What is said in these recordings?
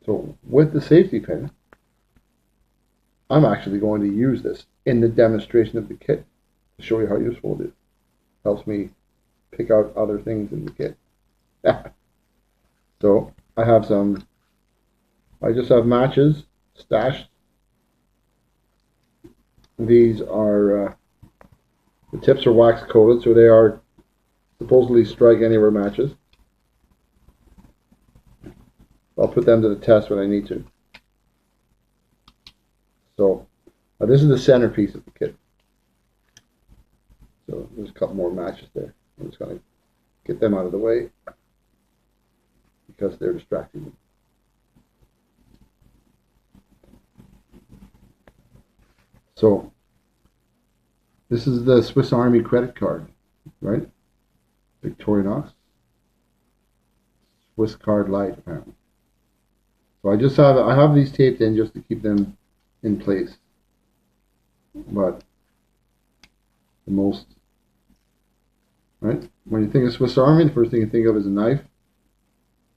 So with the safety pin, I'm actually going to use this in the demonstration of the kit to show you how useful it is. Helps me pick out other things in the kit. So I just have matches stashed. These are, the tips are wax coated, so they are supposedly strike anywhere matches. I'll put them to the test when I need to. So this is the centerpiece of the kit. So there's a couple more matches there. I'm just going to get them out of the way because they're distracting me. So this is the Swiss Army credit card, right? Victorinox. Swiss card light, apparently. So I have these taped in just to keep them in place. But the most, right? When you think of Swiss Army, the first thing you think of is a knife.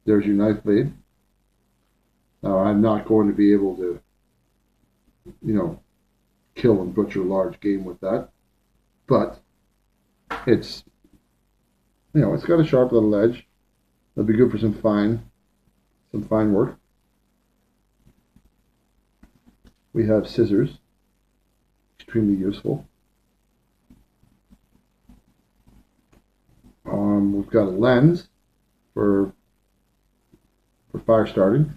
There's your knife blade. Now I'm not going to be able to, kill and butcher large game with that. But it's, it's got a sharp little edge. That'll be good for some fine work. We have scissors, extremely useful. We've got a lens for fire starting.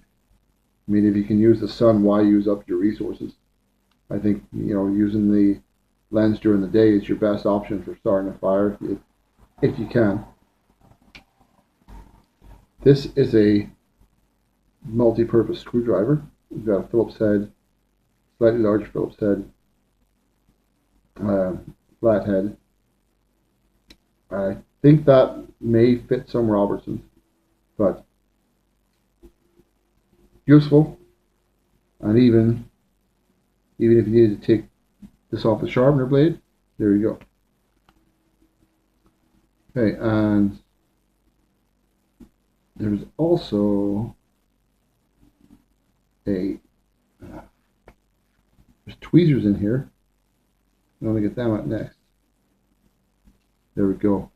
I mean, if you can use the sun, why use up your resources? I think, using the lens during the day is your best option for starting a fire if you can. This is a multi-purpose screwdriver. We've got a Phillips head, slightly larger Phillips head, flat head. I think that may fit some Robertsons, but useful. And even if you needed to take this off the sharpener blade, there you go. Okay, and there's also there's tweezers in here. I'm going to get them out next. There we go.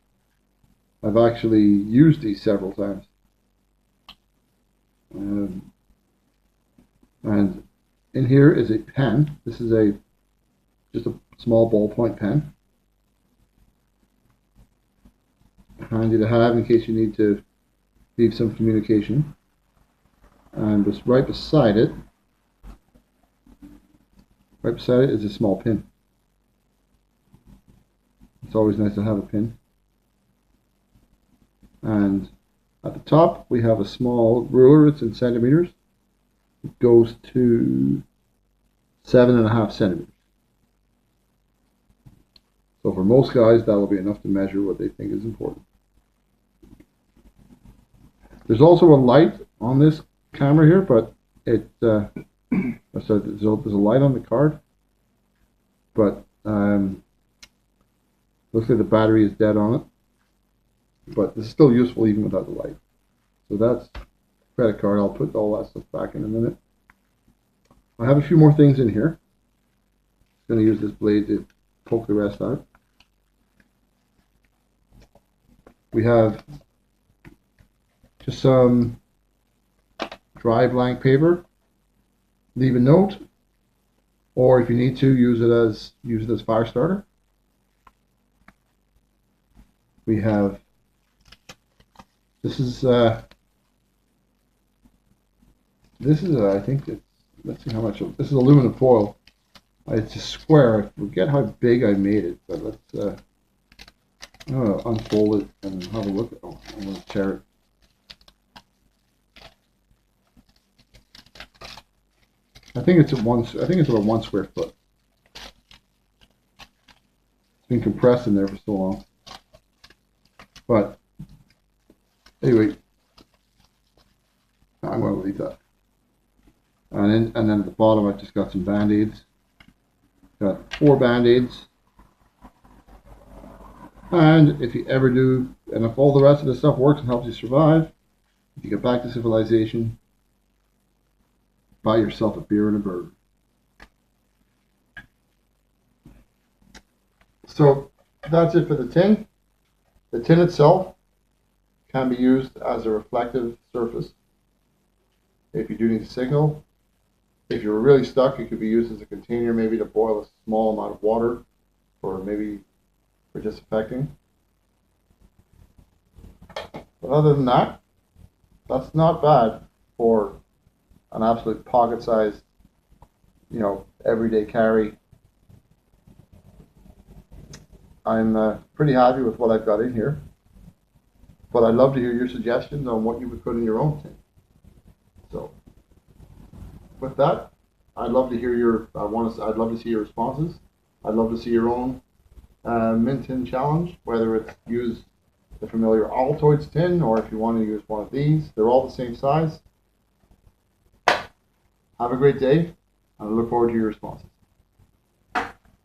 I've actually used these several times. And in here is a pen. This is just a small ballpoint pen. Handy to have in case you need to leave some communication. And just right beside it is a small pin. It's always nice to have a pin. And at the top we have a small ruler. It's in centimeters. It goes to 7.5 centimeters. So for most guys, that will be enough to measure what they think is important. There's also a light on this camera here, but there's a light on the card, but looks like the battery is dead on it. But this is still useful even without the light. So that's the credit card. I'll put all that stuff back in a minute. I have a few more things in here. I'm going to use this blade to poke the rest out. We have just some dry blank paper. Leave a note, or if you need to, use it as fire starter. We have this is I think it's, let's see how much this is aluminum foil. It's a square. I forget how big I made it, but let's I'm gonna unfold it and have a look. Oh, I'm gonna tear it. I think it's about 1 square foot. It's been compressed in there for so long. But anyway, I'm going to leave that. And then at the bottom, I've just got some band-aids. Got 4 band-aids. And if you ever do, and if all the rest of the stuff works and helps you survive, if you get back to civilization, buy yourself a beer and a burger. So that's it for the tin. The tin itself can be used as a reflective surface if you do need a signal. If you're really stuck, it could be used as a container, maybe to boil a small amount of water, or maybe for disinfecting. But other than that, that's not bad for an absolute pocket-sized, everyday carry. I'm pretty happy with what I've got in here, but I'd love to hear your suggestions on what you would put in your own tin. So, with that, I'd love to hear I'd love to see your responses. I'd love to see your own mint tin challenge, whether it's use the familiar Altoids tin or if you want to use one of these. They're all the same size. Have a great day, and I look forward to your responses.